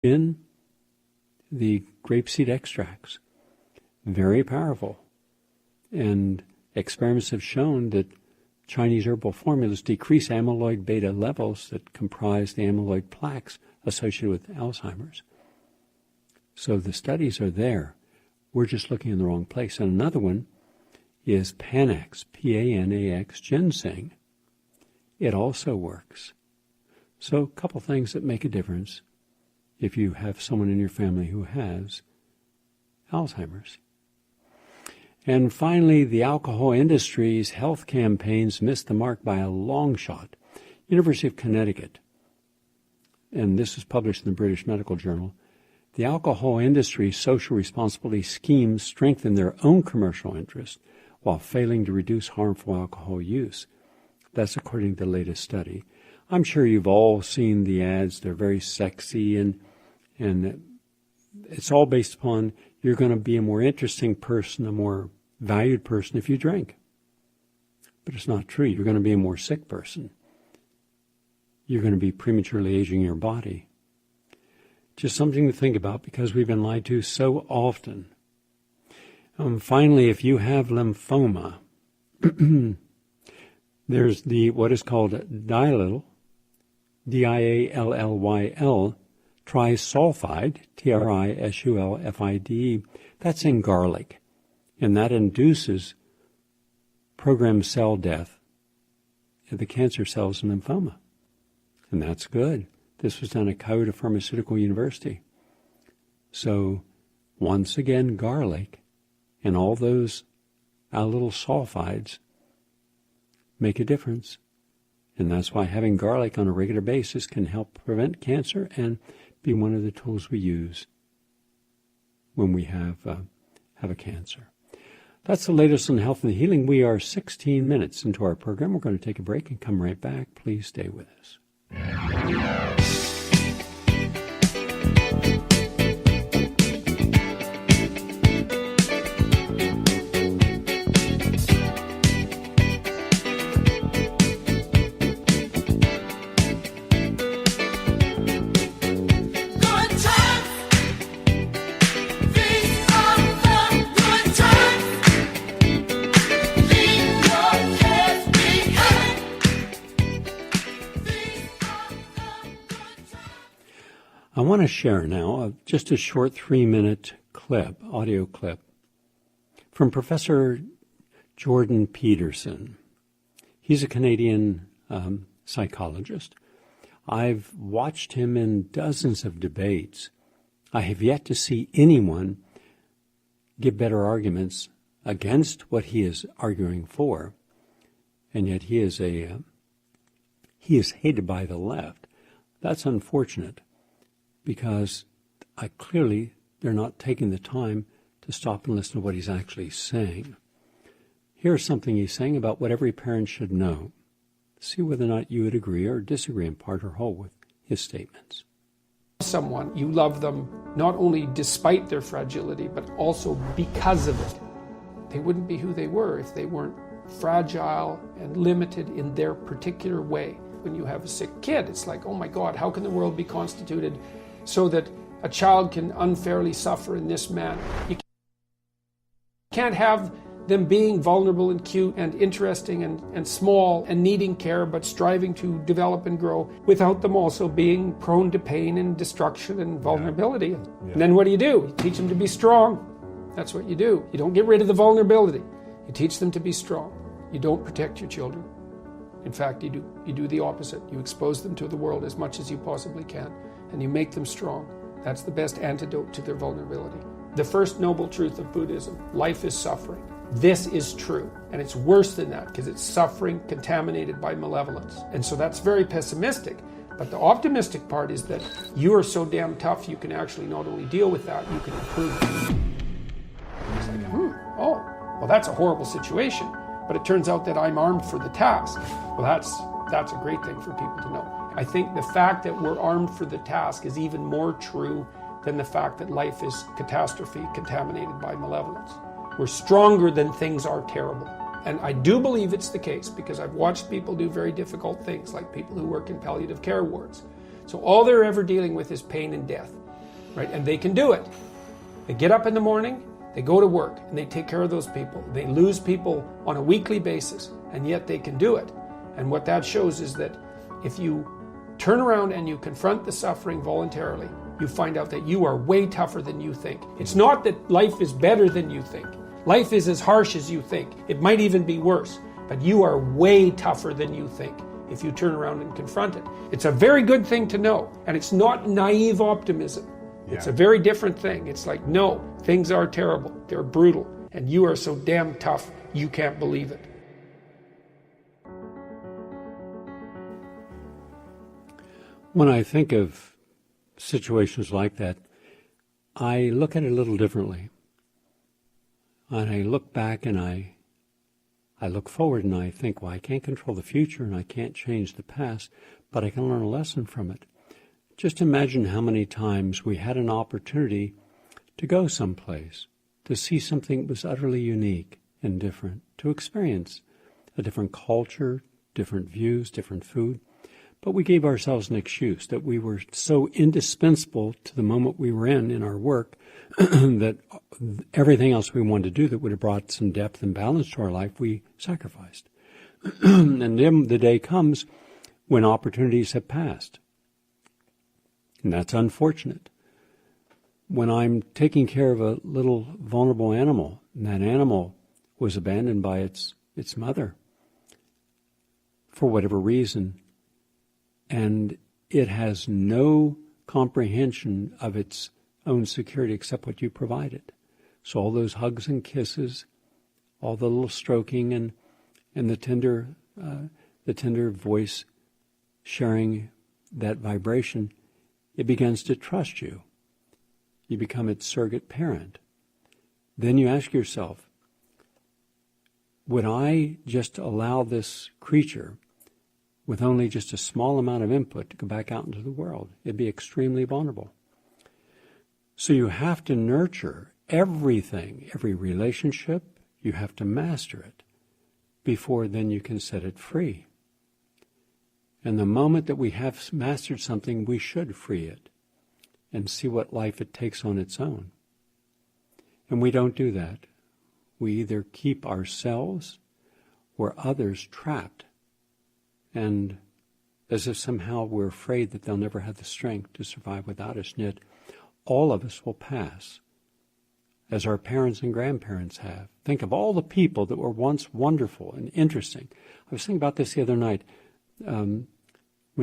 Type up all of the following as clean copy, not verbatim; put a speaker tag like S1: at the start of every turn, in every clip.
S1: in the grapeseed extracts. Very powerful. And experiments have shown that Chinese herbal formulas decrease amyloid beta levels that comprise the amyloid plaques associated with Alzheimer's. So the studies are there. We're just looking in the wrong place. And another one is Panax, P-A-N-A-X, ginseng. It also works. So a couple things that make a difference if you have someone in your family who has Alzheimer's. And finally, the alcohol industry's health campaigns missed the mark by a long shot. University of Connecticut, and this was published in the British Medical Journal, the alcohol industry's social responsibility schemes strengthen their own commercial interest while failing to reduce harmful alcohol use. That's according to the latest study. I'm sure you've all seen the ads. They're very sexy, and it's all based upon you're going to be a more interesting person, a more valued person if you drink. But it's not true. You're going to be a more sick person. You're going to be prematurely aging your body. Just something to think about because we've been lied to so often. Finally, if you have lymphoma, there's what is called diallyl, D-I-A-L-L-Y-L, trisulfide, T-R-I-S-U-L-F-I-D-E. That's in garlic, and that induces programmed cell death of the cancer cells in lymphoma. And that's good. This was done at Kyoto Pharmaceutical University. So, once again, garlic and all those little sulfides make a difference. And that's why having garlic on a regular basis can help prevent cancer and be one of the tools we use when we have a cancer. That's the latest on health and healing. We are 16 minutes into our program. We're going to take a break and come right back. Please stay with us. I want to share now just a short 3-minute audio clip, from Professor Jordan Peterson. He's a Canadian psychologist. I've watched him in dozens of debates. I have yet to see anyone give better arguments against what he is arguing for, and yet he is hated by the left. That's unfortunate, because they're not taking the time to stop and listen to what he's actually saying. Here's something he's saying about what every parent should know. See whether or not you would agree or disagree in part or whole with his statements.
S2: Someone, you love them not only despite their fragility, but also because of it. They wouldn't be who they were if they weren't fragile and limited in their particular way. When you have a sick kid, it's like, oh my God, how can the world be constituted so that a child can unfairly suffer in this manner? You can't have them being vulnerable and cute and interesting and small and needing care but striving to develop and grow without them also being prone to pain and destruction and vulnerability. Yeah. And then what do? You teach them to be strong. That's what you do. You don't get rid of the vulnerability. You teach them to be strong. You don't protect your children. In fact, you do the opposite. You expose them to the world as much as you possibly can, and you make them strong. That's the best antidote to their vulnerability. The first noble truth of Buddhism, life is suffering. This is true, and it's worse than that because it's suffering contaminated by malevolence. And so that's very pessimistic. But the optimistic part is that you are so damn tough you can actually not only deal with that, you can improve it. It's like, well, that's a horrible situation. But it turns out that I'm armed for the task. Well, that's a great thing for people to know. I think the fact that we're armed for the task is even more true than the fact that life is catastrophe contaminated by malevolence. We're stronger than things are terrible. And I do believe it's the case because I've watched people do very difficult things, like people who work in palliative care wards. So all they're ever dealing with is pain and death. right? And they can do it. They get up in the morning, they go to work, and they take care of those people. They lose people on a weekly basis, and yet they can do it. And what that shows is that if you turn around and you confront the suffering voluntarily, you find out that you are way tougher than you think. It's not that life is better than you think. Life is as harsh as you think. It might even be worse, but you are way tougher than you think if you turn around and confront it. It's a very good thing to know, and it's not naive optimism. Yeah. It's a very different thing. It's like, no, things are terrible, they're brutal, and you are so damn tough, you can't believe it.
S1: When I think of situations like that, I look at it a little differently. And I look back and I look forward and I think, well, I can't control the future and I can't change the past, but I can learn a lesson from it. Just imagine how many times we had an opportunity to go someplace, to see something that was utterly unique and different, to experience a different culture, different views, different food. But we gave ourselves an excuse that we were so indispensable to the moment we were in our work, that everything else we wanted to do that would have brought some depth and balance to our life, we sacrificed. And then the day comes when opportunities have passed. And that's unfortunate. When I'm taking care of a little vulnerable animal, and that animal was abandoned by its mother for whatever reason, and it has no comprehension of its own security except what you provided. So all those hugs and kisses, all the little stroking and the tender voice sharing that vibration, it begins to trust you. You become its surrogate parent. Then you ask yourself, would I just allow this creature with only just a small amount of input to go back out into the world? It'd be extremely vulnerable. So you have to nurture everything, every relationship. You have to master it before then you can set it free. And the moment that we have mastered something, we should free it and see what life it takes on its own. And we don't do that. We either keep ourselves or others trapped, and as if somehow we're afraid that they'll never have the strength to survive without us. And yet all of us will pass, as our parents and grandparents have. Think of all the people that were once wonderful and interesting. I was thinking about this the other night. When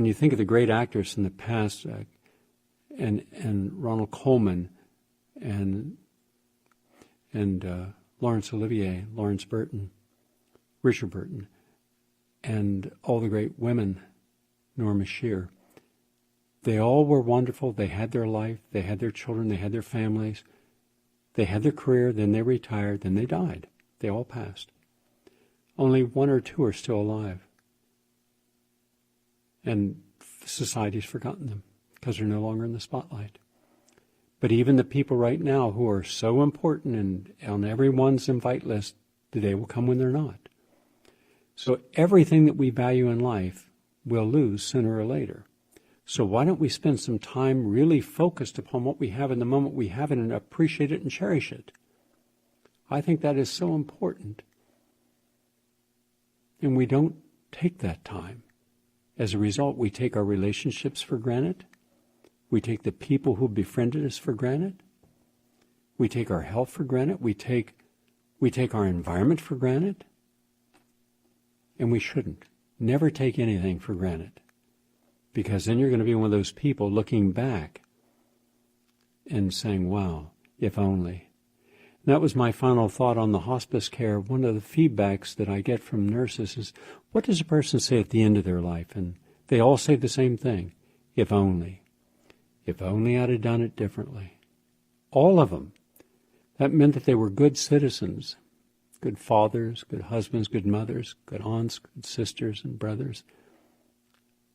S1: you think of the great actors in the past, and Ronald Colman and Laurence Olivier, Lawrence Burton, Richard Burton, and all the great women, Norma Shear, they all were wonderful. They had their life, they had their children, they had their families, they had their career, then they retired, then they died. They all passed. Only one or two are still alive. And society's forgotten them because they're no longer in the spotlight. But even the people right now who are so important and on everyone's invite list, the day will come when they're not. So everything that we value in life we'll lose sooner or later. So why don't we spend some time really focused upon what we have in the moment we have it and appreciate it and cherish it? I think that is so important. And we don't take that time. As a result, we take our relationships for granted. We take the people who befriended us for granted. We take our health for granted. We take our environment for granted. And we shouldn't. Never take anything for granted. Because then you're going to be one of those people looking back and saying, wow, if only. And that was my final thought on the hospice care. One of the feedbacks that I get from nurses is, what does a person say at the end of their life? And they all say the same thing, if only. If only I'd have done it differently. All of them. That meant that they were good citizens, good fathers, good husbands, good mothers, good aunts, good sisters and brothers.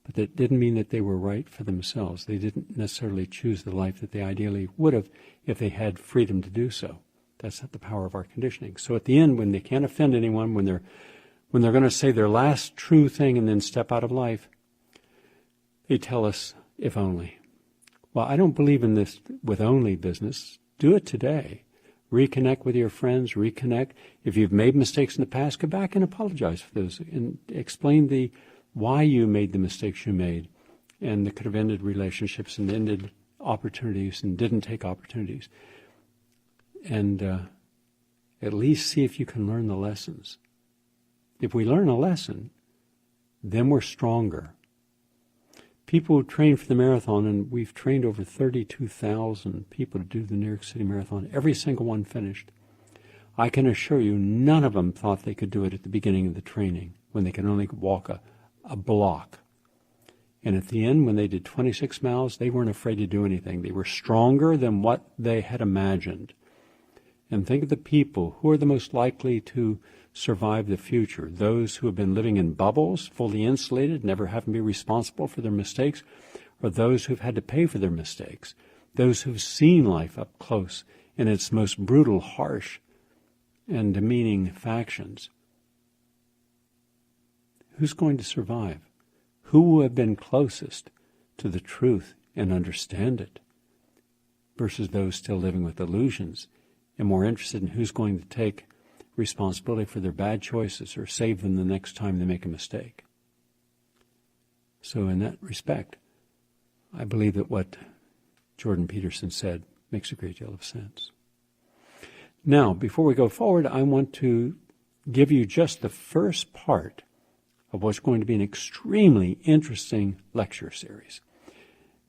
S1: But that didn't mean that they were right for themselves. They didn't necessarily choose the life that they ideally would have if they had freedom to do so. That's not the power of our conditioning. So at the end, when they can't offend anyone, when they're going to say their last true thing and then step out of life, they tell us, if only. Well, I don't believe in this with only business. Do it today. Reconnect with your friends, reconnect. If you've made mistakes in the past, go back and apologize for those and explain why you made the mistakes you made and that could have ended relationships and ended opportunities and didn't take opportunities. And at least see if you can learn the lessons. If we learn a lesson, then we're stronger. People who train for the marathon, and we've trained over 32,000 people to do the New York City Marathon, every single one finished. I can assure you, none of them thought they could do it at the beginning of the training, when they could only walk a block. And at the end, when they did 26 miles, they weren't afraid to do anything. They were stronger than what they had imagined. And think of the people who are the most likely to survive the future. Those who have been living in bubbles, fully insulated, never having to be responsible for their mistakes, or those who've had to pay for their mistakes. Those who've seen life up close in its most brutal, harsh, and demeaning factions. Who's going to survive? Who will have been closest to the truth and understand it? Versus those still living with illusions and more interested in who's going to take responsibility for their bad choices or save them the next time they make a mistake. So in that respect, I believe that what Jordan Peterson said makes a great deal of sense. Now, before we go forward, I want to give you just the first part of what's going to be an extremely interesting lecture series.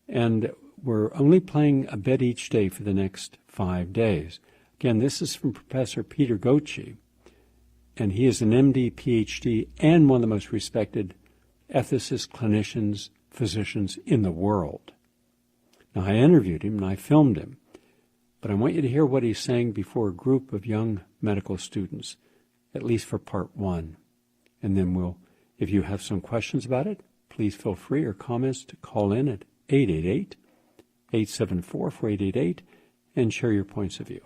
S1: And we're only playing a bit each day for the next 5 days. Again, this is from Professor Peter Goetschi, and he is an MD, PhD, and one of the most respected ethicists, clinicians, physicians in the world. Now, I interviewed him and I filmed him, but I want you to hear what he's saying before a group of young medical students, at least for part 1. And then if you have some questions about it, please feel free or comments to call in at 888-874-4888 and share your points of view.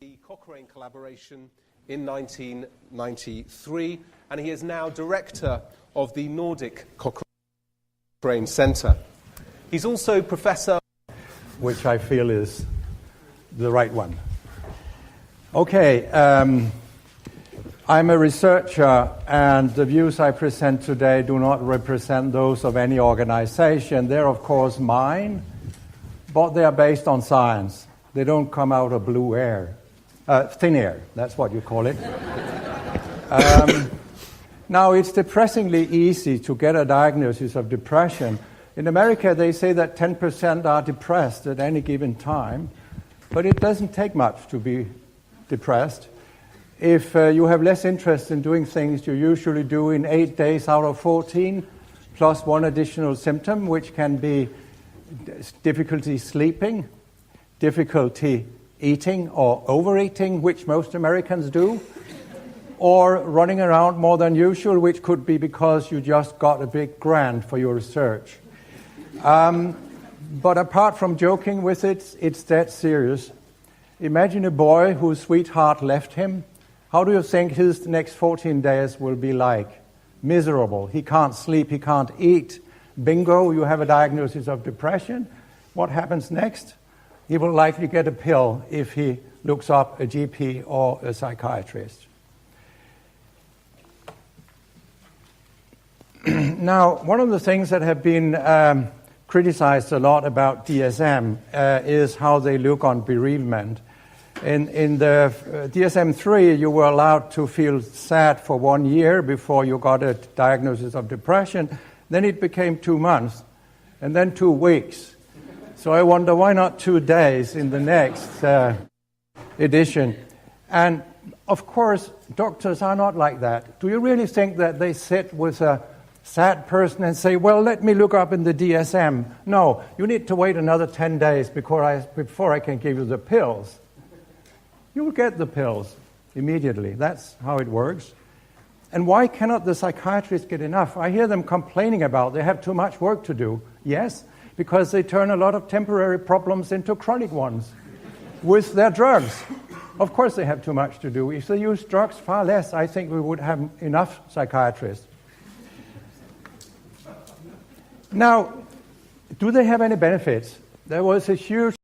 S3: The Cochrane collaboration in 1993, and he is now director of the Nordic Cochrane Centre. He's also professor,
S4: which I feel is the right one. Okay, I'm a researcher, and the views I present today do not represent those of any organization. They're, of course, mine, but they are based on science. They don't come out of blue air. Thin air, that's what you call it. Now, it's depressingly easy to get a diagnosis of depression. In America, they say that 10% are depressed at any given time, but it doesn't take much to be depressed. If you have less interest in doing things you usually do in 8 days out of 14, plus one additional symptom, which can be difficulty sleeping, difficulty eating or overeating, which most Americans do, or running around more than usual, which could be because you just got a big grant for your research. But apart from joking with it, it's that serious. Imagine a boy whose sweetheart left him. How do you think his next 14 days will be like? Miserable. He can't sleep, he can't eat. Bingo, you have a diagnosis of depression. What happens next? He will likely get a pill if he looks up a GP or a psychiatrist. Now, one of the things that have been criticized a lot about DSM is how they look on bereavement. In the DSM-3, you were allowed to feel sad for 1 year before you got a diagnosis of depression. Then it became 2 months, and then 2 weeks. So I wonder, why not 2 days in the next edition? And, of course, doctors are not like that. Do you really think that they sit with a sad person and say, well, let me look up in the DSM? No, you need to wait another 10 days before I can give you the pills. You will get the pills immediately. That's how it works. And why cannot the psychiatrists get enough? I hear them complaining about they have too much work to do. Yes, because they turn a lot of temporary problems into chronic ones with their drugs. Of course they have too much to do. If they use drugs far less, I think we would have enough psychiatrists. Now, do they have any benefits? There was a huge